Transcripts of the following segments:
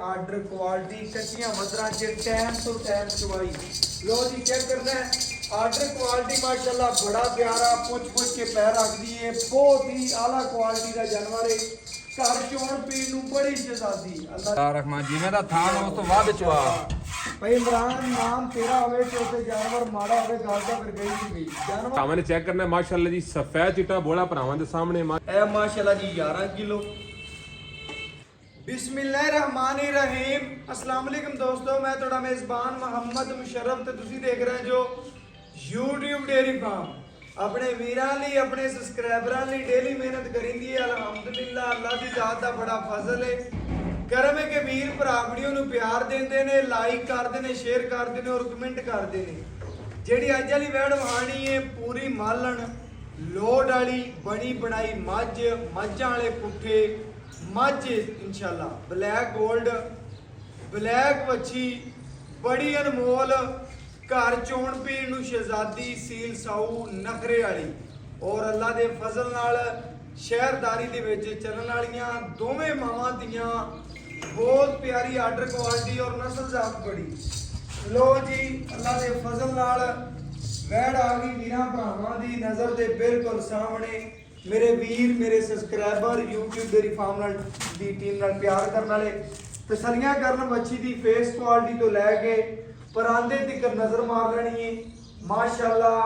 Order quality कच्चियां मदरा च time तो टाइम चवाई लो जी चेक करना है। आर्डर क्वालिटी माशाल्लाह बड़ा प्यारा पुछ के पैर रख दी है। बहुत ही आला क्वालिटी का जानवर है। घर चोण पीण नूं बड़ी शहजादी अल्लाह रहमान जिवें दा थान उस तो वध चवा भाई इमरान नाम तेरा होवे ते उते जानवर माड़ा होवे गल दा फिर गई नहीं गई जानवर सामने चेक करना है माशाल्लाह जी सफेद चिट्टा बोला भरावां दे सामने ए माशाल्लाह जी 11 किलो। बिस्मिल्लाहिर्रहमानिर्रहीम। अस्सलाम वालेकुम दोस्तों, मैं थोड़ा मेज़बान मोहम्मद मुशर्रफ ते तुसी देख रहे हैं जो YouTube डेयरी फार्म। अपने वीरां लई अपने सब्सक्राइबरां लई डेली मेहनत करिंदी है। अल्हम्दुलिल्लाह अल्लाह दी ज़ात दा बड़ा फजल है, करम है कि वीर भरा वीडियो नूं प्यार देंदे ने, लाइक करदे ने, शेयर करदे ने और कमेंट करदे ने। जेहड़ी अज वाली वैड वहानी है पूरी मालन लोड वाली बनी बनाई मझां वाले पुट्ठे मझ इंशाल्लाह ब्लैक गोल्ड ब्लैक वच्छी बड़ी अनमोल घर चोण पीण नूं शहजादी सील साऊ नखरे वाली और अल्लाह दे फजल नाल शहरदारी दे विच चलण वालियां दोवें मावां दियां बहुत प्यारी आर्डर क्वालिटी और नस्ल जात बड़ी। लो जी अल्लाह दे फजल नाल वैड आ गई वीरां भरावां दी नज़र दे बिल्कुल सामने। मेरे वीर मेरे सब्सक्राइबर YouTube डेयरी फार्म दी टीम नाल प्यार करने वाले तसलियां करन मच्छी दी फेस क्वालिटी तो लैके परांदे तक नज़र मार लेनी है। माशाल्लाह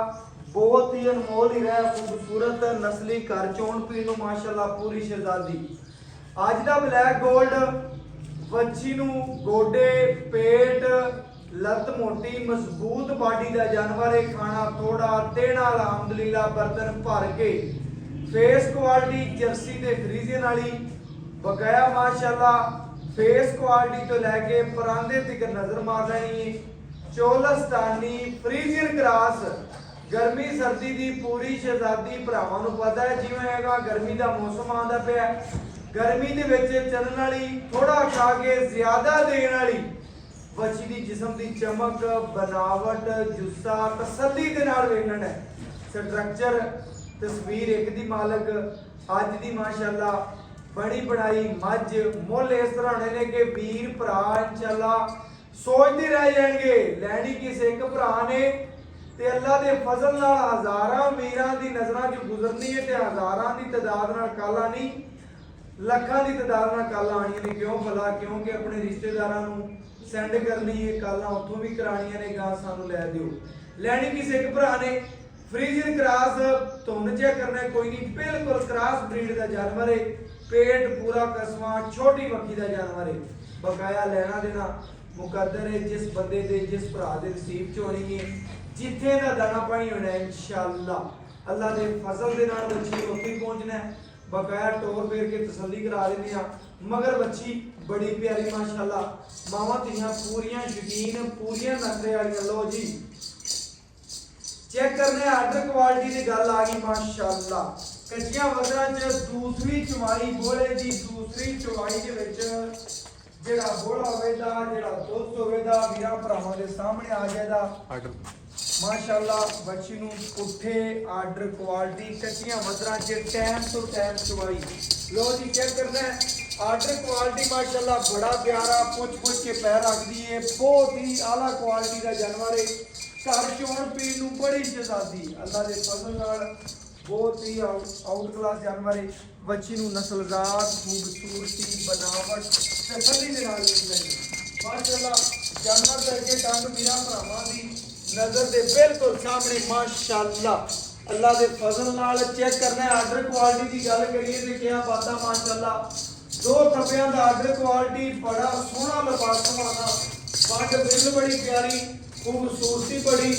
बहुत ही अनमोल ही रहा खूबसूरत नस्ली घर चोण पीण नूं माशाल्लाह पूरी शहजादी। अज दा ब्लैक गोल्ड मच्छी नूं गोडे पेट लत मोटी मजबूत बॉडी दा जानवर है। खाना थोड़ा देना अल्हम्दुलिल्लाह बर्तन भर के फेस क्वालिटी जर्सी ते फ्रीजियन वाली बकाया माशाल्लाह फेस क्वालिटी तो लैके परांदे तक नजर मार लेनी है। चोलस्तानी फ्रीजियन क्रॉस गर्मी सर्दी दी पूरी शहजादी भरावां नूं पता है जिवें हैगा गर्मी दा मौसम आंदा पिया गर्मी दे विच चलण वाली थोड़ा खा के ज्यादा देण वाली बच्ची दी जिस्म दी चमक बनावट जुस्सा तसल्ली दे नाल वेखण है। स्ट्रक्चर तस्वीर एक दी मालक अज दी माशाल्लाह बड़ी बनाई मझ मुल इस तरह होने ने कि वीर भरा इंशाल्लाह सोचते रह जाएंगे लैनी किस एक भरा ने ते अल्लाह दे फजल नाल हजारां वीरां दी नजरां च गुजरनी है ते हजारां दी तादाद नाल काला नहीं ਲੱਖਾਂ ਦੀ ਤਾਦਾਦ ਨਾਲ ਕਾਲਾਂ ਆਣੀਆਂ ਨੇ। ਕਿਉਂ ਭਲਾ ਕਿਉਂਕਿ ਆਪਣੇ ਰਿਸ਼ਤੇਦਾਰਾਂ ਨੂੰ ਸੈਂਡ ਕਰਨੀ ਹੈ ਕਾਲਾਂ ਉੱਥੋਂ ਵੀ ਕਰਾਣੀਆਂ ਨੇ ਗਾਂ ਸਾਨੂੰ ਲੈ ਦਿਓ। ਲੈਣੀ ਕਿਸੇ ਇੱਕ ਭਰਾ ਨੇ फ्रीजियन क्रॉस धुन चेक करना कोई नहीं बिल्कुल क्रॉस ब्रीड का जानवर है। पेट पूरा कसवा छोटी मक्खी का जानवर है। बकाया लेना देना मुकद्दर है जिस बंदे दे जिस भरा दे नसीब च होनी है जिथे दा दाना पानी होना है इंशाअल्लाह अल्लाह दे फजल दे नाल बच्ची उत्थे ही पहुंचना है। बकाया टोर फेर के तसल्ली करा देने आ मगर बच्ची बड़ी प्यारी माशाअल्लाह मावां तियां पूरियां यकीन पूरियां नखरे वाली। लो जी चेक करने आर्डर क्वालिटी की गल आ गई माशाल्लाह कच्चियां वजरा च दूसरी चवाई बोले जी दूसरी चवाई दे विच जेड़ा बोला होवेगा जेड़ा दोस्त होवेगा वीरां भरावां दे सामने आ जाएगा आर्डर माशाल्लाह बच्ची नूं पुट्ठे आर्डर क्वालिटी कच्चियां वजरा च टाइम तो टाइम चवाई। लो जी चेक करना है आर्डर क्वालिटी माशाल्लाह बड़ा प्यारा पुछ के पैर रख दी है। बहुत ही आला क्वालिटी का जानवर है। घर चोण पीण नूं बड़ी शहजादी अल्लाह दे फजल नाल बहुत ही आउट क्लास जानवर है। बच्ची नूं नस्लजात खूबसूरती बनावट तसल्ली दे नाल लेनी माशाल्लाह जानवर दे अगे टंग वीरां भरावां दी नजर दे बिल्कुल सामने माशाल्लाह अल्लाह दे फजल नाल चेक करना है। आर्डर क्वालिटी की गल करिए तो क्या बात है माशाल्लाह दो थप्पियां दा आर्डर क्वालिटी बड़ा सोहना लिबास बनाना पग बिल बड़ी प्यारी खूबसूरती बड़ी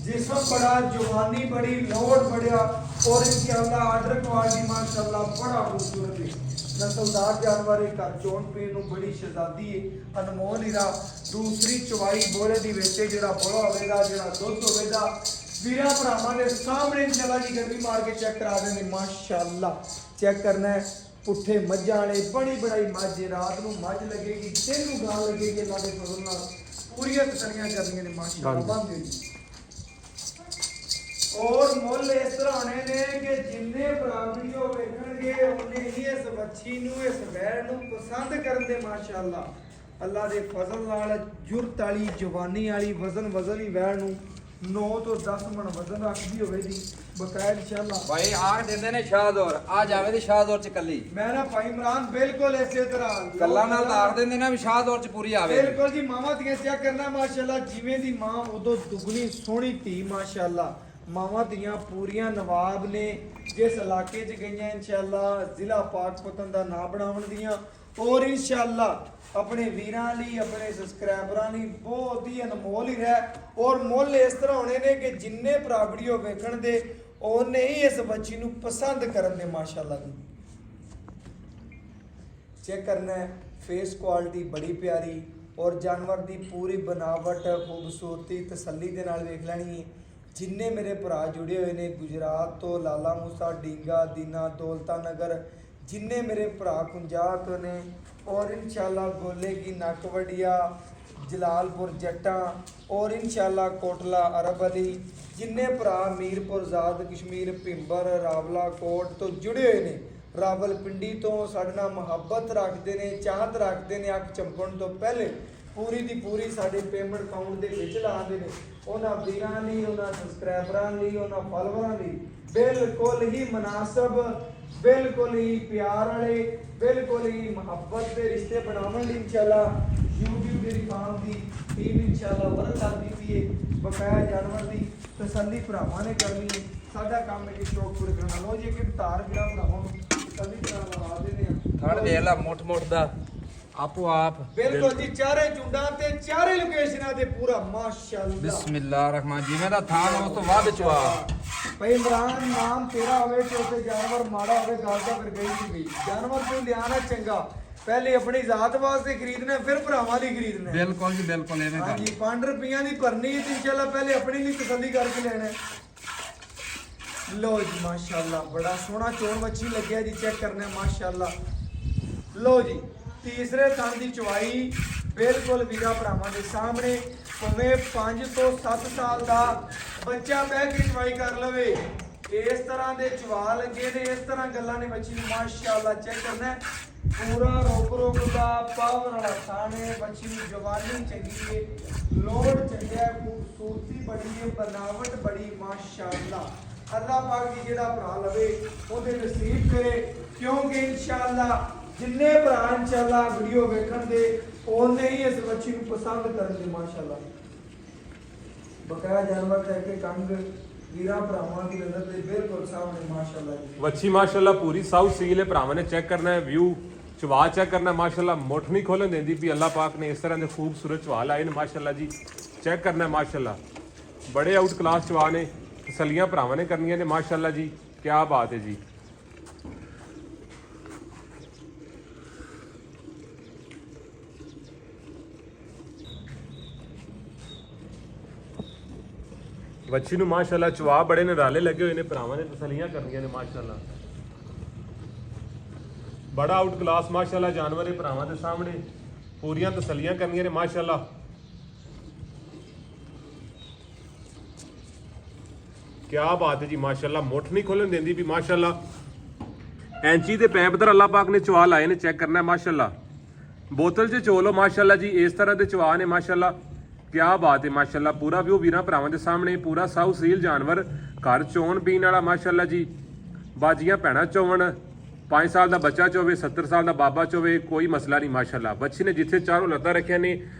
जिस्म बड़ा जवानी बड़ी लोड बढ़िया और इंशाअल्लाह आर्डर क्वालिटी माशाअल्लाह बड़ा खूबसूरत है। नस्लदार जानवर है घर चोण पीण नूं बड़ी शहजादी है अनमोल हीरा। दूसरी चवाई बोले दी वेचे जेड़ा बोला होवेगा जेड़ा दुध होवेगा वीरां भरावां दे सामने इंशाअल्लाह जी गर्मी मार के चेक करा देंगे माशाअल्लाह। चेक करना है पुट्ठे मझां वाले बड़ी बड़ाई मझ रात नूं मझ लगेगी दिन नूं गां लगेगी अल्लाह दे फजल नाल पूरियां तसलियां करनियां ने माशाअल्लाह बंद जी। और मुल इस तरह होने ने कि जिन्ने वीडियो वेखणगे उन्ने ही इस बच्ची नूं इस वैड़ नूं पसंद करन दे माशाअल्लाह। ਅੱਲਾ ਦੇ ਫਜ਼ਲ ਨਾਲ ਜੁਰਤ ਵਾਲੀ ਜਵਾਨੀ ਵਾਲੀ ਵਜ਼ਨ ਹੀ ਵੈਣ ਨੂੰ 9 ਤੋਂ 10 ਮਣ ਵਜ਼ਨ ਰੱਖਦੀ ਹੋਵੇ ਜੀ ਬਕਾਇਦ ਇਨਸ਼ਾਅੱਲਾ। ਭਾਈ ਆਖ ਦਿੰਦੇ ਨੇ ਸ਼ਾਹਦੌਰ ਆ ਜਾਵੇ ਤੇ ਸ਼ਾਹਦੌਰ ਚ ਕੱਲੀ ਮੈਂ ਨਾ ਭਾਈ ਇਮਰਾਨ ਬਿਲਕੁਲ ਇਸੇ ਤਰ੍ਹਾਂ ਕੱਲਾ ਨਾਲ ਤਾਂ ਆਖ ਦਿੰਦੇ ਨੇ ਵੀ ਸ਼ਾਹਦੌਰ ਚ ਪੂਰੀ ਆਵੇ। ਬਿਲਕੁਲ ਜੀ ਮਾਵਾਂ ਦੀਆਂ ਚੈੱਕ ਕਰਨਾ ਮਾਸ਼ਾਅੱਲਾ ਜਿਵੇਂ ਦੀ ਮਾਂ ਉਦੋਂ ਦੁਗਣੀ ਸੋਹਣੀ ਧੀ ਮਾਸ਼ਾਅੱਲਾ। ਮਾਵਾਂ ਦੀਆਂ ਪੂਰੀਆਂ ਨਵਾਬ ਨੇ ਜਿਸ ਇਲਾਕੇ 'ਚ ਗਈਆਂ ਇਨਸ਼ਾਅੱਲਾ ਜ਼ਿਲ੍ਹਾ ਪਾਕਪਤਨ ਦਾ ਨਾਂ ਬਣਾਉਣ ਦੀਆਂ ਔਰ ਇਨਸ਼ਾਅੱਲਾ ਆਪਣੇ ਵੀਰਾਂ ਲਈ ਆਪਣੇ ਸਬਸਕ੍ਰਾਈਬਰਾਂ ਲਈ ਬਹੁਤ ਹੀ ਅਨਮੋਲ ਹੀ ਰਹਿ ਔਰ ਮੁੱਲ ਇਸ ਤਰ੍ਹਾਂ ਹੋਣੇ ਨੇ ਕਿ ਜਿੰਨੇ ਭਰਾ ਵੀਡੀਓ ਵੇਖਣ ਦੇ ਉਹਨੇ ਹੀ ਇਸ ਬੱਚੀ ਨੂੰ ਪਸੰਦ ਕਰਨ ਦੇ ਮਾਸ਼ਾਅੱਲਾ ਜੀ। ਚੈੱਕ ਕਰਨਾ ਹੈ ਫੇਸ ਕੁਆਲਿਟੀ ਬੜੀ ਪਿਆਰੀ ਔਰ ਜਾਨਵਰ ਦੀ ਪੂਰੀ ਬਨਾਵਟ ਖੂਬਸੂਰਤੀ ਤਸੱਲੀ ਦੇ ਨਾਲ ਵੇਖ ਲੈਣੀ ਹੈ। ਜਿੰਨੇ ਮੇਰੇ ਭਰਾ ਜੁੜੇ ਹੋਏ ਨੇ ਗੁਜਰਾਤ ਤੋਂ ਲਾਲਾ ਮੂਸਾ ਡੀਂਗਾ ਦੀਨਾ ਦੌਲਤਾ ਨਗਰ ਜਿੰਨੇ ਮੇਰੇ ਭਰਾ ਕੁੰਜਾਹ ਤੋਂ ਨੇ ਔਰ ਇਨਸ਼ਾਅੱਲਾ ਗੋਲੇ ਕੀ ਨਕਵੜੀਆ ਜਲਾਲਪੁਰ ਜੱਟਾਂ ਔਰ ਇਨਸ਼ਾਅੱਲਾ ਕੋਟਲਾ ਅਰਬ ਅਲੀ ਜਿੰਨੇ ਭਰਾ ਮੀਰਪੁਰ ਜ਼ਾਦ ਕਸ਼ਮੀਰ ਭਿੰਬਰ ਰਾਵਲਾ ਕੋਟ ਤੋਂ ਜੁੜੇ ਹੋਏ ਨੇ ਰਾਵਲਪਿੰਡੀ ਤੋਂ ਸਾਡੇ ਨਾਲ ਮੁਹੱਬਤ ਰੱਖਦੇ ਨੇ ਚਾਹਤ ਰੱਖਦੇ ਨੇ ਅੱਖ ਚਮਕਣ ਤੋਂ ਪਹਿਲੇ ਪੂਰੀ ਦੀ ਪੂਰੀ ਸਾਡੇ ਪੇਮੈਂਟ ਅਕਾਊਂਟ ਦੇ ਵਿੱਚ ਲਾਉਂਦੇ ਨੇ ਉਹਨਾਂ ਵੀਰਾਂ ਲਈ ਉਹਨਾਂ ਸਬਸਕ੍ਰਾਈਬਰਾਂ ਲਈ ਉਹਨਾਂ ਫਾਲੋਵਰਾਂ ਲਈ ਬਿਲਕੁਲ ਹੀ ਮੁਨਾਸਬ ਬਿਲਕੁਲ ਹੀ ਪਿਆਰ ਵਾਲੇ ਬਿਲਕੁਲ ਹੀ ਮੁਹੱਬਤ ਦੇ ਰਿਸ਼ਤੇ ਬਣਾਉਣ ਲਈ ਇਨਸ਼ਾਅੱਲਾ YouTube ਦੀ ਫਾਰਮ ਦੀ ਟੀਮ ਇਨਸ਼ਾਅੱਲਾ ਵਰਕ ਕਰਦੀ ਪਈ ਹੈ ਬਕਾਇਆ ਜਾਨਵਰ ਦੀ ਤਸੱਲੀ ਭਰਾਵਾਂ ਨੇ ਕਰਨੀ ਹੈ ਸਾਡਾ ਕੰਮ ਹੈ ਸ਼ੌਕ ਪੂਰੇ ਕਰਨਾ। ਲੋ ਜੀ ਕਿ ਤਾਰ ਜਿਹੜਾ ਭਰਾਵਾਂ ਨੂੰ ਤਸੱਲੀ ਤਰ੍ਹਾਂ ਲਗਾ ਦੇਣੇ ਆ ਥੜ ਵੇਖ ਲਾ ਮੁੱਠ ਦਾ ਆਪੋ ਆਪ ਬਿਲਕੁਲ ਜੀ ਚਾਰੇ ਚੁੰਡਾਂ ਤੇ ਚਾਰੇ ਲੋਕੇਸ਼ਨਾਂ ਤੇ ਪੂਰਾ ਮਾਸ਼ਾਅੱਲਾ ਬਿਸਮਿਲ੍ਲਾ ਰਹਿਮਾਨ ਜਿਵੇਂ ਦਾ ਥਾਨ ਉਸ ਤੋਂ ਵੱਧ ਚਵਾ। ਭਾਈ ਇਮਰਾਨ ਨਾਮ ਤੇਰਾ ਹੋਵੇ ਤੇ ਉੱਤੇ ਜਾਨਵਰ ਮਾੜਾ ਹੋਵੇ ਗੱਲ ਤਾਂ ਫਿਰ ਗਈ ਨਹੀਂ ਗਈ। ਜਾਨਵਰ ਤੋਂ ਲਿਆਣਾ ਚੰਗਾ ਪਹਿਲੇ ਆਪਣੀ ਜ਼ਾਤ ਵਾਸਤੇ ਖਰੀਦਣਾ ਫਿਰ ਭਰਾਵਾਂ ਲਈ ਖਰੀਦਣਾ। ਬਿਲਕੁਲ ਜੀ ਬਿਲਕੁਲ ਐਵੇਂ ਕਰ। ਹਾਂਜੀ 5 ਰੁਪਈਆਂ ਦੀ ਭਰਨੀ ਤੇ ਇਨਸ਼ਾਅੱਲਾ ਪਹਿਲੇ ਆਪਣੀ ਲਈ ਤਸੱਲੀ ਕਰਕੇ ਲੈਣਾ। ਲੋ ਜੀ ਮਾਸ਼ਾਅੱਲਾ ਬੜਾ ਸੋਹਣਾ ਚੋਣ ਵੱਛੀ ਲੱਗਿਆ ਜੀ ਚੈੱਕ ਕਰਨਾ ਮਾਸ਼ਾਅੱਲਾ। ਲੋ ਜੀ ਤੀਸਰੇ ਥਣ ਦੀ ਚਵਾਈ ਬਿਲਕੁਲ ਵੀਰਾ ਭਰਾਵਾਂ ਦੇ ਸਾਹਮਣੇ ਭਾਵੇਂ 5 ਤੋਂ 7 ਸਾਲ ਦਾ ਬੱਚਾ ਬਹਿ ਕੇ ਚਵਾਈ ਕਰ ਲਵੇ ਇਸ ਤਰ੍ਹਾਂ ਦੇ ਚਵਾ ਲੱਗੇ ਨੇ ਇਸ ਤਰ੍ਹਾਂ ਗੱਲਾਂ ਨੇ ਬੱਚੀ ਨੂੰ ਮਾਸ਼ਾਅੱਲਾ ਚੈੱਕ ਕਰਨਾ ਪੂਰਾ ਰੋਕ ਦਾ ਪਾਵਰ ਵਾਲਾ ਥਣ ਹੈ ਬੱਚੀ ਦੀ ਜਵਾਨੀ ਚੰਗੀ ਹੈ ਲੋੜ ਚੰਗਾ ਖੂਬਸੂਰਤੀ ਬੜੀ ਹੈ ਬਨਾਵਟ ਬੜੀ ਮਾਸ਼ਾਅੱਲਾ। ਅੱਲਾਹ ਪਾਕ ਜੀ ਜਿਹੜਾ ਭਰਾ ਲਵੇ ਉਹਦੇ ਨਸੀਬ ਕਰੇ ਕਿਉਂਕਿ ਇਨਸ਼ਾਅੱਲਾ ਜਿੰਨੇ ਭਰਾ ਇਨਸ਼ਾਅੱਲਾ ਵੀਡੀਓ ਵੇਖਣ ਦੇ ਉਹਨੇ ਹੀ ਇਸ ਬੱਚੀ ਨੂੰ ਪਸੰਦ ਕਰਨਗੇ ਮਾਸ਼ਾਅੱਲਾ। ਬਕਾਇਆ ਜਾਨਵਰ ਦਾ ਇੱਕ ਕੰਗ ਵੀਰਾਂ ਭਰਾਵਾਂ ਦੀ ਨਜ਼ਰ ਦੇ ਬਿਲਕੁਲ ਸਾਹਮਣੇ ਮਾਸ਼ਾਅੱਲਾ ਜੀ। ਵੱਛੀ ਮਾਸ਼ਾਅੱਲਾ ਪੂਰੀ ਸਾਊਥ ਸੀਲ ਹੈ ਭਰਾਵਾਂ ਨੇ ਚੈੱਕ ਕਰਨਾ ਹੈ ਵਿਊ ਚਵਾ ਚੈੱਕ ਕਰਨਾ ਮਾਸ਼ਾਅੱਲਾ ਮੁੱਠ ਨਹੀਂ ਖੋਲਣ ਦਿੰਦੀ ਵੀ ਅੱਲਾਹ ਪਾਕ ਨੇ ਇਸ ਤਰ੍ਹਾਂ ਦੇ ਖੂਬਸੂਰਤ ਚਵਾ ਲਾਏ ਨੇ ਮਾਸ਼ਾਅੱਲਾ ਜੀ ਚੈੱਕ ਕਰਨਾ ਮਾਸ਼ਾਅੱਲਾ ਬੜੇ ਆਊਟ ਕਲਾਸ ਚਵਾ ਨੇ ਤਸੱਲੀਆਂ ਭਰਾਵਾਂ ਨੇ ਕਰਨੀਆਂ ਨੇ ਮਾਸ਼ਾਅੱਲਾ ਜੀ ਕੀ ਬਾਤ ਹੈ ਜੀ। ਬੱਚੀ ਨੂੰ ਮਾਸ਼ਾਅੱਲਾ ਚਵਾ ਬੜੇ ਨਰਾਲੇ ਲੱਗੇ ਹੋਏ ਨੇ ਭਰਾਵਾਂ ਨੇ ਤਸੱਲੀਆਂ ਕਰਨੀਆਂ ਨੇ ਮਾਸ਼ਾਅੱਲਾ ਬੜਾ ਆਊਟ ਕਲਾਸ ਮਾਸ਼ਾਅੱਲਾ ਜਾਨਵਰ ਹੈ ਭਰਾਵਾਂ ਦੇ ਸਾਹਮਣੇ ਪੂਰੀਆਂ ਤਸੱਲੀਆਂ ਕਰਨੀਆਂ ਨੇ ਮਾਸ਼ਾਅੱਲਾ। ਕੀ ਬਾਤ ਹੈ ਜੀ ਮਾਸ਼ਾਅੱਲਾ ਮੁੱਠ ਨਹੀਂ ਖੋਲਣ ਦਿੰਦੀ ਵੀ ਮਾਸ਼ਾਅੱਲਾ ਐਂਚੀ ਦੇ ਪੈਪ ਦਰ ਅੱਲਾਹ ਪਾਕ ਨੇ ਚਵਾ ਲਾਏ ਨੇ ਚੈੱਕ ਕਰਨਾ ਮਾਸ਼ਾਅੱਲਾ ਬੋਤਲ 'ਚ ਚੋਲੋ ਮਾਸ਼ਾਅੱਲਾ ਜੀ ਇਸ ਤਰ੍ਹਾਂ ਦੇ ਚਵਾ ਨੇ ਮਾਸ਼ਾਅੱਲਾ ਕੀ ਬਾਤ ਹੈ ਮਾਸ਼ਾਅੱਲਾ ਪੂਰਾ ਵਿਊ ਵੀਰਾਂ ਭਰਾਵਾਂ ਦੇ ਸਾਹਮਣੇ ਪੂਰਾ ਸਾਊ ਸੀਲ ਜਾਨਵਰ ਘਰ ਚੋਣ ਪੀਣ ਵਾਲਾ ਮਾਸ਼ਾਅੱਲਾ ਜੀ ਬਾਜੀਆਂ ਭੈਣਾਂ ਚੋਵਣ 5 ਸਾਲ ਦਾ ਬੱਚਾ ਚੋਵੇ 70 ਸਾਲ ਦਾ ਬਾਬਾ ਚੋਵੇ ਕੋਈ ਮਸਲਾ ਨਹੀਂ ਮਾਸ਼ਾਅੱਲਾ। ਬੱਚੀ ਨੇ ਜਿੱਥੇ ਚਾਰੋਂ ਲੱਤਾਂ ਰੱਖਿਆ ਨੇ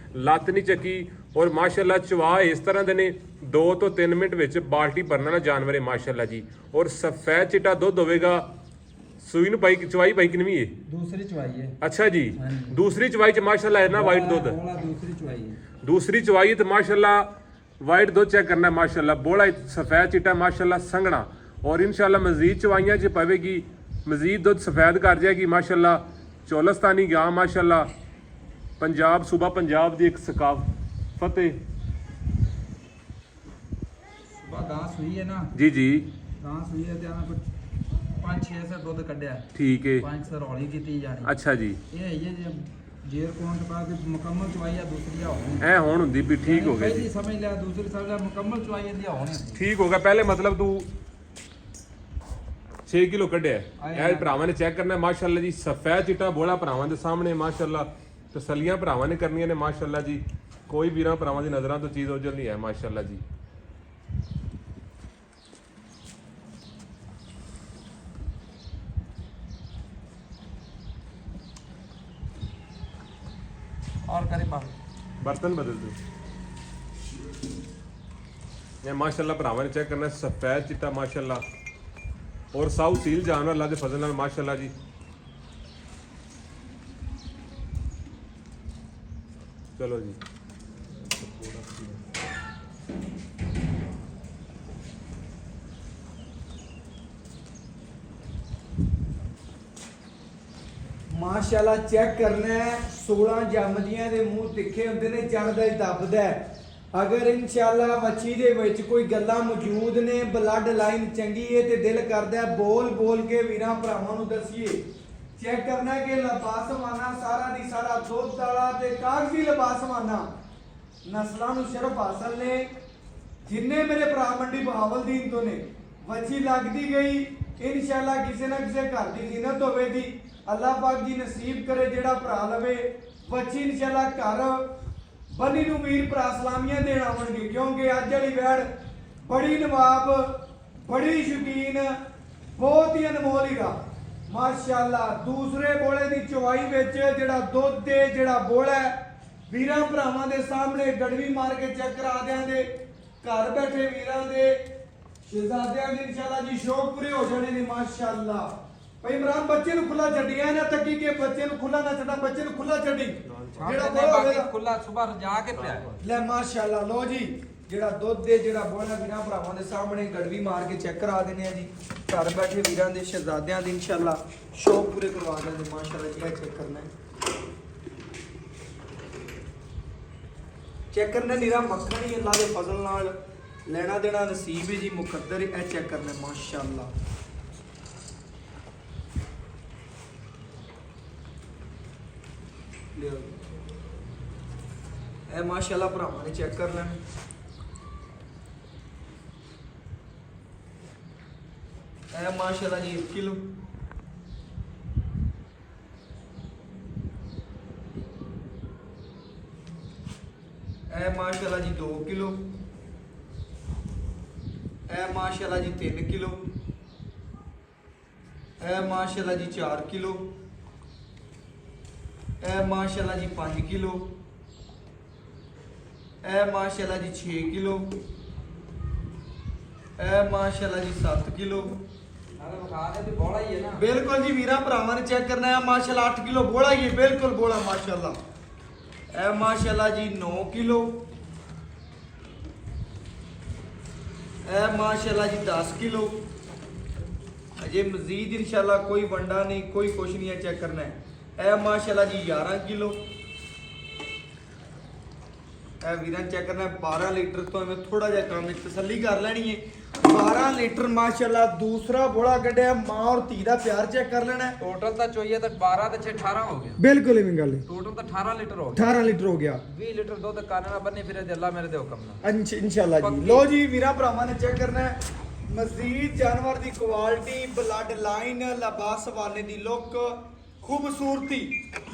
ਲੱਤ ਨਹੀਂ ਚੱਕੀ ਔਰ ਮਾਸ਼ਾਅੱਲਾ ਚਵਾ ਇਸ ਤਰ੍ਹਾਂ ਦੇ ਨੇ 2 ਤੋਂ 3 ਮਿੰਟ ਵਿੱਚ ਬਾਲਟੀ ਭਰਨ ਵਾਲਾ ਜਾਨਵਰ ਹੈ ਮਾਸ਼ਾਅੱਲਾ ਜੀ ਔਰ ਸਫੈਦ ਚਿੱਟਾ ਦੁੱਧ ਹੋਵੇਗਾ। ਸੂਈ ਨੂੰ ਪਾਈ ਚਵਾਈ ਪਾਈ ਕਿੰਨੀ ਹੈ ਦੂਸਰੀ ਚਵਾਈ ਹੈ। ਅੱਛਾ ਜੀ ਦੂਸਰੀ ਚਵਾਈ ਚ ਮਾਸ਼ਾਅੱਲਾ ਹੈ ਨਾ ਵਾਈਟ ਦੁੱਧ ਦੂਸਰੀ ਚਵਾਈ ਹੈ। दूसरी चवाई तो माशाल्लाह वाइट दूध चेक करना है माशाल्लाह बोला सफ़ेद चिट्टा माशाल्लाह संघना और इंशाल्लाह मजीद चवाइयाँ च पवेगी मजीद दूध सफ़ेद कर जाएगी माशाल्लाह। चौलस्तानी गां माशाल्लाह पंजाब सूबा पंजाब की एक सकाफत है। गां सूई है ना जी जी गां सूई है तो कुछ 5-6 से दूध कढ़िया ठीक है 5 से रौली की जानी। अच्छा जी ये जेर कौन के पास मुकम्मल चवाई है दूसरी होनी ऐ हुण हुंदी भी ठीक हो गई पहली समझ लिया दूसरी समझ लिया मुकम्मल चवाई दी होनी ठीक हो गया। पहले मतलब तू 6 किलो कढ़िया है भरावां ने चेक करना माशाल्लाह जी सफेद चिट्टा बोला भरावां दे सामने माशाल्लाह ਤਸੱਲੀਆਂ ਭਰਾਵਾਂ ਨੇ ਕਰਨੀਆਂ ਨੇ ਮਾਸ਼ਾਅੱਲਾ ਜੀ। ਕੋਈ ਵੀਰਾਂ ਭਰਾਵਾਂ ਦੀ ਨਜ਼ਰਾਂ ਤੋਂ ਚੀਜ਼ ਉਜਲ ਨਹੀਂ ਹੈ ਮਾਸ਼ਾਅੱਲਾ ਜੀ। और करें बात बर्तन बदल दो। ये माशाल्लाह भरावां ने चेक करना सफेद चिट्टा माशाल्लाह और साउ सील जानवर अल्लाह के फजल नाल माशाल्लाह जी। चलो जी ਮਾਸ਼ਾਅੱਲਾ ਚੈੱਕ ਕਰਨਾ ਹੈ 16 ਜੰਮਦੀਆਂ ਦੇ ਮੂੰਹ ਤਿੱਖੇ ਹੁੰਦੇ ਨੇ, ਚੜਦਾ ਹੀ ਦੱਬਦਾ ਹੈ। ਅਗਰ ਇਨਸ਼ਾਅੱਲਾ ਵੱਛੀ ਦੇ ਵਿੱਚ ਕੋਈ ਗੱਲਾਂ ਮੌਜੂਦ ਨੇ, ਬਲੱਡ ਲਾਈਨ ਚੰਗੀ ਹੈ ਤੇ ਦਿਲ ਕਰਦਾ ਹੈ ਬੋਲ ਬੋਲ ਕੇ ਵੀਰਾਂ ਭਰਾਵਾਂ ਨੂੰ ਦਸੀਏ। ਚੈੱਕ ਕਰਨਾ ਕਿ ਲਬਾਸਮਾਨਾ ਸਾਰਾ ਦੀ ਸਾਰਾ ਦੁੱਧ ਵਾਲਾ ਤੇ ਕਾਗਜ਼ੀ ਲਬਾਸਮਾਨਾ ਨਸਲਾਂ ਨੂੰ ਸ਼ਰਫ ਹਾਸਲ ਨੇ। ਜਿੰਨੇ ਮੇਰੇ ਭਰਾ ਮੰਡੀ ਬਹਾਵਲਦੀਨ ਤੋਂ ਨੇ ਵੱਛੀ ਲੱਗਦੀ ਗਈ ਇਨਸ਼ਾਅੱਲਾ ਕਿਸੇ ਨਾ ਕਿਸੇ ਘਰ ਦੀ ਜ਼ੀਨਤ ਹੋਵੇਗੀ। ਅੱਲਾਹ ਪਾਕ ਜੀ ਨਸੀਬ ਕਰੇ ਜਿਹੜਾ ਭਰਾ ਲਵੇ ਵੱਛੀ ਇਨਸ਼ਾਅੱਲਾ ਘਰ ਬਨੀ ਨੂੰ ਵੀਰ ਭਰਾ ਸਲਾਮੀਆਂ ਦੇਣ ਆਉਣਗੇ, ਕਿਉਂਕਿ ਅੱਜ ਵਾਲੀ ਵੈੜ ਬੜੀ ਨਵਾਬ, ਬੜੀ ਸ਼ੌਕੀਨ, ਬਹੁਤ ਹੀ ਅਨਮੋਲ ਹੀਰਾ ਮਾਸ਼ਾਅੱਲਾ। ਦੂਸਰੇ ਬੋਲੇ ਦੀ ਚਵਾਈ ਵਿੱਚ ਜਿਹੜਾ ਦੁੱਧ ਦੇ ਜਿਹੜਾ ਬੋਲਾ ਵੀਰਾਂ ਭਰਾਵਾਂ ਦੇ ਸਾਹਮਣੇ ਗੜਵੀ ਮਾਰ ਕੇ ਚੈੱਕ ਕਰਾ ਦਿਆਂਗੇ। ਘਰ ਬੈਠੇ ਵੀਰਾਂ ਦੇ ਸ਼ਹਿਜ਼ਾਦਿਆਂ ਦੇ ਇਨਸ਼ਾਅੱਲਾ ਜੀ ਸ਼ੌਕ ਪੂਰੇ ਹੋ ਜਾਣੇ ਨੇ ਮਾਸ਼ਾਅੱਲਾ। ਭਾਈ ਇਮਰਾਨ ਬੱਚੇ ਨੂੰ ਖੁੱਲਾ ਛੱਡੀਆਂ ਨਾ ਤੱਕੀ ਕੇ ਬੱਚੇ ਨੂੰ ਖੁੱਲਾ ਨਾ ਛੱਡਾ, ਬੱਚੇ ਨੂੰ ਖੁੱਲਾ ਛੱਡੀ ਜਿਹੜਾ बाकी खुला सुबह जाके पिया ਲੈ ਮਾਸ਼ਾਅੱਲਾ। ਲੋ ਜੀ ਜਿਹੜਾ ਦੁੱਧ ਦੇ ਜਿਹੜਾ ਬੋਲਾ ਵੀਰਾਂ ਭਰਾਵਾਂ ਦੇ ਸਾਹਮਣੇ ਗੜਵੀ ਮਾਰ ਕੇ ਚੈੱਕ ਕਰਾ ਦਿੰਦੇ ਆ ਜੀ। ਘਰ ਬੈਠੇ ਵੀਰਾਂ ਦੇ ਸ਼ਹਿਜ਼ਾਦਿਆਂ ਦੇ ਇਨਸ਼ਾਅੱਲਾ ਸ਼ੌਕ ਪੂਰੇ ਕਰਵਾ ਦਿੰਦੇ ਮਾਸ਼ਾਅੱਲਾ ਜੀ। ਇਹ ਚੈੱਕ ਕਰਨਾ ਹੈ, ਚੈੱਕ ਕਰਨਾ ਨੀਰਾ ਮੱਖਣ ਹੀ ਅੱਲਾਹ ਦੇ ਫਜ਼ਲ ਨਾਲ ਲੈਣਾ ਦੇਣਾ ਨਸੀਬ ਹੈ ਜੀ, ਮੁਕੱਦਰ ਹੈ। ਇਹ ਚੈੱਕ ਕਰਨਾ ਮਾਸ਼ਾਅੱਲਾ। ਲਿਓ ਇਹ ਮਾਸ਼ਾਅੱਲਾ ਭਰਾਵਾਂ ਨੇ ਚੈੱਕ ਕਰ ਲੈਣਾ। ਇਹ ਮਾਸ਼ਾਅੱਲਾ ਜੀ 1 ਕਿਲੋ, ਇਹ ਮਾਸ਼ਾਅੱਲਾ ਜੀ 2 ਕਿਲੋ, ਇਹ ਮਾਸ਼ਾਅੱਲਾ ਜੀ 3 ਕਿਲੋ, ਇਹ ਮਾਸ਼ਾਅੱਲਾ ਜੀ 4 ਕਿਲੋ, ਇਹ ਮਾਸ਼ਾਅੱਲਾ ਜੀ 5 ਕਿਲੋ, ਇਹ ਮਾਸ਼ਾਅੱਲਾ ਜੀ 6 ਕਿਲੋ, ਇਹ ਮਾਸ਼ਾਅੱਲਾ ਜੀ 7 ਕਿਲੋ। बड़ा ही है ना ਬਿਲਕੁਲ ਜੀ ਵੀਰਾਂ ਭਰਾਵਾਂ ਨੇ ਚੈੱਕ ਕਰਨਾ ਹੈ ਮਾਸ਼ਾਅੱਲਾ 8 ਕਿਲੋ ਬੋਲਾ ਹੀ ਹੈ, ਬਿਲਕੁਲ ਬੋਲਾ ਮਾਸ਼ਾਅੱਲਾ। ਇਹ ਮਾਸ਼ਾਅੱਲਾ ਜੀ 9 ਕਿਲੋ, ਇਹ ਮਾਸ਼ਾਅੱਲਾ ਜੀ 10 ਕਿਲੋ। ਅਜੇ ਮਜ਼ੀਦ ਇਨਸ਼ਾਅੱਲਾ ਕੋਈ ਵੰਡਾ ਨਹੀਂ, ਕੋਈ ਕੁਛ ਨਹੀਂ ਹੈ, ਚੈੱਕ ਕਰਨਾ ਹੈ। ਇਹ ਮਾਸ਼ਾਅੱਲਾ ਜੀ 11 ਕਿਲੋ, ਇਹ ਵੀਰਾਂ ਚੈੱਕ ਕਰਨਾ 12 ਲੀਟਰ ਤੋਂ ਐਵੇਂ ਥੋੜਾ ਜਿਹਾ ਕੰਮ ਹੈ, ਤਸੱਲੀ ਕਰ ਲੈਣੀ ਹੈ। 12 ਲੀਟਰ ਮਾਸ਼ਾਅੱਲਾ ਦੂਸਰਾ ਬੋਲਾ ਕੱਢਿਆ, ਮਾਂ ਔਰ ਧੀ ਦਾ ਪਿਆਰ ਚੈੱਕ ਕਰ ਲੈਣਾ ਹੈ। टोटल तो चाहिए तो 12 तो 6 18 हो गया। ਬਿਲਕੁਲ ਇਵੇਂ ਗੱਲ ਹੈ। टोटल तो 18 लीटर हो गया। 18 ਲੀਟਰ ਹੋ ਗਿਆ 20 लीटर दूध कानना बने फिर अल्लाह मेरे दे हुक्म ना। ਇਨਸ਼ਾਅੱਲਾ ਜੀ। ਪੱਕੀ। ਲੋ ਜੀ ਵੀਰਾਂ ਭਰਾਵਾਂ ਨੇ ਚੈੱਕ ਕਰਨਾ ਹੈ ਮਜ਼ੀਦ ਜਾਨਵਰ ਦੀ ਕੁਆਲਿਟੀ, ਬਲੱਡ ਲਾਈਨ, ਲਿਬਾਸ ਵਾਲੇ ਦੀ ਲੁੱਕ, ਖੂਬਸੂਰਤੀ।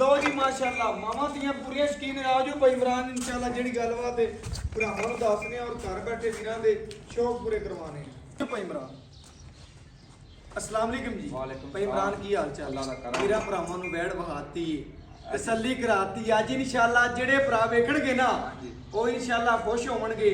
ਲੋ ਜੀ ਮਾਸ਼ਾਅੱਲਾ ਮਾਵਾਂ ਦੀਆਂ ਪੂਰੀਆਂ ਸ਼ਕੀਨ ਆਜੋ ਭਾਈ ਇਮਰਾਨ ਇਨਸ਼ਾਅੱਲਾ ਜਿਹੜੀ ਗੱਲਬਾਤ ਹੈ ਭਰਾਵਾਂ ਨੂੰ ਦੱਸਨੇ ਔਰ ਘਰ ਬੈਠੇ ਵੀਰਾਂ ਦੇ ਸ਼ੌਕ ਪੂਰੇ ਕਰਵਾਣੇ ਨੇ। ਭਾਈ ਇਮਰਾਨ अस्सलाम वालेकुम जी। वालेकुम भाई इमरान की हाल चाल? अल्लाह दा करम। मेरा भरावां नु वैड़ वहाती तसल्ली कराती अज इंशाअल्लाह जेड़े भरा वेखणगे ना वो इंशाअल्लाह खुश होवणगे।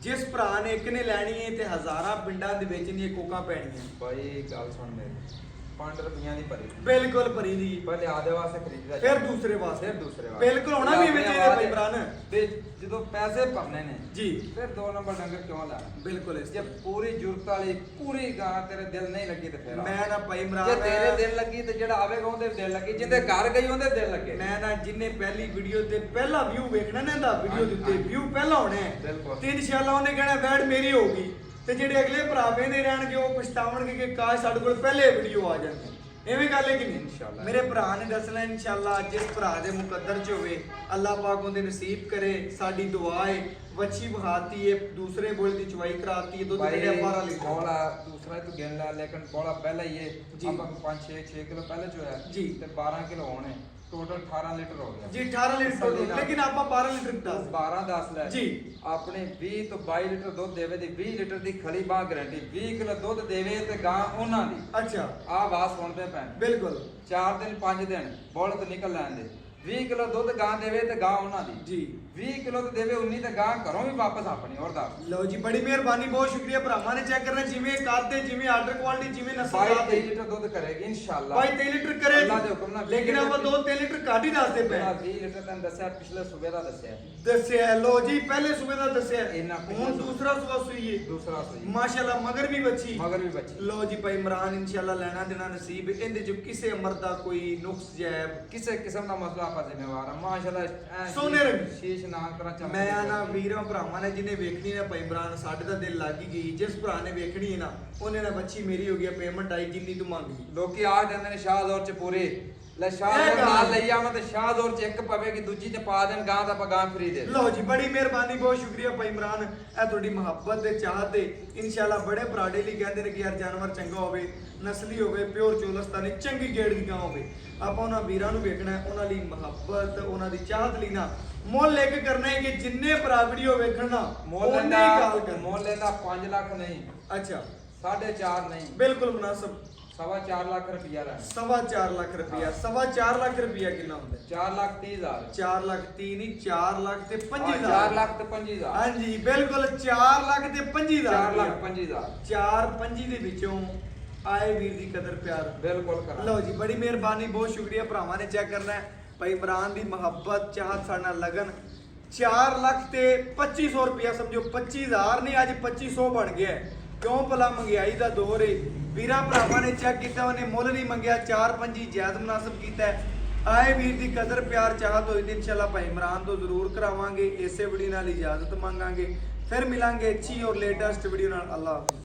जिस भरा ने एक ने लैनी है ते हज़ारां पिंडां दे विच नी कोका पैणियां। भाई गल सुन मेरी 5 रुपया दी परी बिल्कुल भरी दी पहले आधे वास्ते खरीददा फिर दूसरे वास्ते फिर दूसरे वास्ते बिल्कुल होना भी में चाहिए भाई इमरान ते ਜਦੋਂ ਪੈਸੇ ਭਰਨੇ ਨੇ जी ਫਿਰ 2 ਨੰਬਰ ਡੰਗਰ ਕਿਉਂ ਲੈਣਾ। बिल्कुल इस ਜੇ ਪੂਰੀ ਜ਼ਰੂਰਤ ਵਾਲੀ ਪੂਰੀ ਗਾਂ ਤੇਰੇ ਦਿਲ ਨਹੀਂ ਲੱਗੀ ਤੇ ਫਿਰ मैं ना भाई ਜੇ इमरान ਤੇਰੇ ਦਿਲ ਲੱਗੀ ਤੇ ਜਿਹੜਾ ਆਵੇਗਾ ਉਹਦੇ ਦਿਲ ਲੱਗੀ, ਜਿੰਦੇ ਘਰ ਗਈ ਉਹਦੇ ਦਿਲ ਲੱਗੇ। ਮੈਂ ਨਾ ਜਿੰਨੇ ਪਹਿਲੀ ਵੀਡੀਓ ਤੇ ਪਹਿਲਾ ਵਿਊ ਵੇਖਣਾ ਨਾ ਦਾ ਵੀਡੀਓ ਦੇ ਉੱਤੇ ਵਿਊ ਪਹਿਲਾ ਹੋਣਾ ਹੈ ਬਿਲਕੁਲ। ਤੇ ਇਨਸ਼ਾਅੱਲਾ ਉਹਨੇ ਕਹਿਣਾ ਵੈਡ ਮੇਰੀ ਹੋਊਗੀ ਤੇ ਜਿਹੜੇ ਅਗਲੇ ਭਰਾ ਵੇਂਦੇ ਰਹਿਣਗੇ ਉਹ ਪਛਤਾਵਣਗੇ ਕਿ ਕਾਸ਼ ਸਾਡੇ ਕੋਲ ਪਹਿਲੇ ਵੀਡੀਓ ਆ ਜਾਂਦੀ। ਐਵੇਂ ਗੱਲ ਹੈ ਕਿ ਨਹੀਂ? ਇਨਸ਼ਾਅੱਲਾ। ਮੇਰੇ ਭਰਾ ਨੇ ਦੱਸਣਾ ਇਨਸ਼ਾਅੱਲਾ ਜਿਸ ਭਰਾ ਦੇ ਮੁਕੱਦਰ ਚ ਹੋਵੇ ਅੱਲਾਹ ਪਾਕ ਉਹਦੇ ਨਸੀਬ ਕਰੇ। ਸਾਡੀ ਦੁਆ ਹੈ ਵੱਛੀ ਬਹਾਤੀ ਹੈ, ਦੂਸਰੇ ਬੋਲ ਦੀ ਚਵਾਈ ਕਰਾਤੀ ਹੈ, ਦੁੱਧ ਜਿਹੜਾ 12 ਲੀਟਰ बोला दूसरा तो गिन ला, लेकिन बोला पहले ये जी। अब 5 6 किलो पहले जो है जी। ते 12 किलो होने ਟੋਟਲ 18 ਲੀਟਰ ਹੋ ਗਿਆ ਜੀ 18 ਲੀਟਰ ਤਸੱਲੀ ਦੁੱਧ, ਨਾਲ। ਲੇਕਿਨ ਆਪਾਂ 12 ਲੀਟਰ ਦੱਸ ਦਿਓ। 12 10 ਲੈ ਜੀ। ਆਪਣੇ 20 ਤੋਂ 22 ਲੀਟਰ ਦੁੱਧ ਦੇਵੇ ਦੀ 20 ਲੀਟਰ ਦੀ ਖਲੀ ਬਾਹ ਗਾਰੰਟੀ 20 ਕਿਲੋ ਦੁੱਧ ਦੇਵੇ ਤੇ ਗਾਂ ਉਹਨਾਂ ਦੀ ਅੱਛਾ ਆ ਆਵਾਜ਼ ਸੁਣਦੇ ਪੈਣ ਬਿਲਕੁਲ 4 ਦਿਨ 5 ਦਿਨ ਬੋਲਤ ਨਿਕਲ ਲੈਂਦੇ 20 ਕਿਲੋ ਦੁੱਧ ਗਾਂ ਦੇਵੇ ਤੇ ਗਾਂ ਉਹਨਾਂ ਦੀ ਜੀ 20 ਕਿਲੋ ਤੇ ਦੇਵੇ 19 ਤੇ ਗਾਂ ਘਰੋਂ ਵੀ ਵਾਪਸ ਆਪਣੀ ਹੋਰ ਦੱਸ ਲਓ ਜੀ ਬੜੀ ਮਿਹਰਬਾਨੀ, ਬਹੁਤ ਸ਼ੁਕਰੀਆ ਭਰਾਵਾਂ ਨੇ ਚੈੱਕ ਕਰਨਾ, ਜਿਵੇਂ ਕਾਦੇ ਜਿਵੇਂ ਆਰਡਰ ਕੁਆਲਿਟੀ ਜਿਵੇਂ ਨਸਲ 22 ਦਾ 23 ਲੀਟਰ ਦੁੱਧ ਕਰੇਗੀ ਇਨਸ਼ਾਅੱਲਾ ਭਾਈ 23 ਲੀਟਰ ਕਰੇ ਅੱਲਾ ਦੇ ਹੁਕਮ ਨਾਲ ਲੇਕਿਨ ਆਪਾਂ 2-3 ਲੀਟਰ ਘੱਟ ਹੀ ਦੱਸਦੇ ਪਏ 20 ਲੀਟਰ ਤੈਨੂੰ ਦੱਸਿਆ ਪਿਛਲੇ ਸੂਬੇ ਦਾ ਦੱਸਿਆ ਦੱਸਿਆ। ਲੋ ਜੀ ਪਹਿਲੇ ਸੂਬੇ ਦਾ ਦੱਸਿਆ, ਇੰਨਾ ਹੁਣ ਦੂਸਰਾ ਸੂਬਾ ਸੂਈਏ ਦੂਸਰਾ ਸੂਈ ਮਾਸ਼ਾਅੱਲਾ ਮਗਰ ਵੀ ਬੱਚੀ ਮਗਰ ਵੀ ਬੱਚੀ ਲੋ ਜੀ ਭਾਈ ਇਮਰਾਨ ਇਨਸ਼ਾਅੱਲਾ ਲੈਣਾ ਦੇਣਾ ਨਸੀਬ, ਇਹਦੇ ਚ ਕਿਸੇ ਅਮਰ ਦਾ ਕੋਈ ਨੁਕਸ ਜੈਬ ਕਿਸੇ ਕਿਸਮ ਦਾ ਮਸਲਾ ਆਪਾਂ ਜ਼ਿੰਮੇਵਾਰ ਆ ਮਾਸ਼ਾਅੱਲਾ ਐਂ ਸੋਨੇ ਰੰਗ। ਸ਼ੀਸ਼ ਨਾਮ ਤਰ੍ਹਾਂ ਚਮਕ ਮੈਂ ਨਾ ਵੀਰਾਂ ਭਰਾਵਾਂ ਨੇ ਜਿਹਨੇ ਵੇਖਣੀ ਨਾ ਭਾਈ ਇਮਰਾਨ, ਸਾਡੇ ਦਾ ਦਿਲ ਲੱਗ ਹੀ ਗਈ, ਜਿਸ ਭਰਾ ਨੇ ਵੇਖਣੀ ਹੈ ਨਾ ਉਹਨੇ ਨਾ ਬੱਚੀ ਮੇਰੀ ਹੋ ਗਈ, ਪੇਮੈਂਟ ਆਈ ਜਿੰਨੀ ਤੂੰ ਮੰਗਦੀ। ਲੋਕੀ ਆ ਜਾਂਦੇ ਨੇ ਸ਼ਾਹਦੌਰ ਚ ਪੂਰੇ ਲੈ ਇਹ ਸ਼ਾਹਦੌਰ ਗੱਲ। ਨਾਲ ਲਈ ਆਵਾਂ ਤੇ ਸ਼ਾਹਦੌਰ ਚ ਇੱਕ ਪਵੇਗੀ ਦੂਜੀ ਚ ਪਾ ਦੇਣ ਗਾਂ ਦਾ ਆਪਾਂ ਗਾਂ ਫਰੀ ਦੇ ਲਓ ਜੀ ਬੜੀ ਮਿਹਰਬਾਨੀ, ਬਹੁਤ ਸ਼ੁਕਰੀਆ ਭਾਈ ਇਮਰਾਨ, ਇਹ ਤੁਹਾਡੀ ਮੁਹੱਬਤ ਤੇ ਚਾਹਤ ਤੇ ਇਨਸ਼ਾਅੱਲਾ ਬੜੇ ਬਰਾੜੇ ਲਈ ਕਹਿੰਦੇ ਨੇ ਕਿ ਯਾਰ ਜਾਨਵਰ ਚੰਗਾ ਹੋਵੇ, ਨਸਲੀ ਹੋਵੇ, ਪਿਓਰ ਚੋਲਸਤਾਨੀ ਚੰਗੀ ਗੇੜ ਦੀ ਗਾਂ ਹੋਵੇ। ਆਪਾਂ ਉਹਨਾਂ ਵੀਰਾਂ ਨੂੰ ਵੇਖਣਾ ਹੈ, ਉਹਨਾਂ ਲਈ ਮੁਹੱਬਤ, ਉਹਨਾਂ ਦੀ ਚਾਹਤ ਲਈ ਨਾ ਮੁੱਲ ਲੈ ਕੇ ਕਰਨਾ ਹੈ ਕਿ ਜਿੰਨੇ ਭਰਾ ਵੀਡੀਓ ਵੇਖਣਾ ਮੁੱਲ ਉਹਨੇ ਲੈਂਦਾ ਹੀ ਕਾਲ ਕਰਨਾ। ਮੁੱਲ ਲੈਂਦਾ 5 ਲੱਖ ਨਹੀਂ ਅੱਛਾ 4.5 ਨਹੀਂ ਬਿਲਕੁਲ ਮੁਨਾਸਬ 4.5 ਲੱਖ ਰੁਪਇਆ ਲੈ 4.5 ਲੱਖ ਰੁਪਇਆ 4.5 ਲੱਖ ਰੁਪਇਆ ਕਿੰਨਾ ਹੁੰਦਾ ਹੈ? 4 ਲੱਖ 30 ਹਜ਼ਾਰ 4 ਲੱਖ 30 ਨਹੀਂ 4 ਲੱਖ ਤੇ 4 25,000 ਲੱਖ ਤੇ 25 ਹਜ਼ਾਰ ਹਾਂਜੀ ਬਿਲਕੁਲ 4 ਲੱਖ ਤੇ 25,000 4 ਲੱਖ 25 ਹਜ਼ਾਰ 4 25 ਦੇ ਵਿੱਚੋਂ ਆਏ ਵੀਰ ਦੀ ਕਦਰ ਪਿਆਰ। ਬਿਲਕੁਲ ਕਰਾਂ ਲਓ ਜੀ ਬੜੀ ਮਿਹਰਬਾਨੀ, ਬਹੁਤ ਸ਼ੁਕਰੀਆ ਭਰਾਵਾਂ ਨੇ ਚੈੱਕ ਕਰਨਾ ਹੈ ਭਾਈ ਇਮਰਾਨ ਦੀ ਮੁਹੱਬਤ ਚਾਹਤ ਸਾਡੇ ਨਾਲ ਲਗਨ 4 ਲੱਖ ਤੇ 2500 ਰੁਪਇਆ ਸਮਝੋ 25,000 ਨਹੀਂ ਅੱਜ 2500 ਬਣ ਗਿਆ ਹੈ। ਕਿਉਂ ਭਲਾ ਮਹਿੰਗਾਈ ਦਾ ਦੌਰ ਹੈ, ਵੀਰਾਂ ਭਰਾਵਾਂ ਨੇ ਚੈੱਕ ਕੀਤਾ, ਉਹਨੇ ਮੁੱਲ ਨਹੀਂ ਮੰਗਿਆ 4-5 ਜਾਇਜ਼ ਮੁਨਾਸਬ ਕੀਤਾ ਹੈ। ਆਏ ਵੀਰ ਦੀ ਕਦਰ ਪਿਆਰ ਚਾਹਤ ਹੋਈ ਤੇ ਇਨਸ਼ਾਅੱਲਾ ਭਾਈ ਇਮਰਾਨ ਤੋਂ ਜ਼ਰੂਰ ਕਰਾਵਾਂਗੇ। ਇਸੇ ਵੀਡੀਓ ਨਾਲ ਇਜਾਜ਼ਤ ਮੰਗਾਂਗੇ, ਫਿਰ ਮਿਲਾਂਗੇ ਅੱਛੀ ਔਰ ਲੇਟੈਸਟ ਵੀਡੀਓ ਨਾਲ। ਅੱਲਾਹ ਹਾਫਿਜ਼।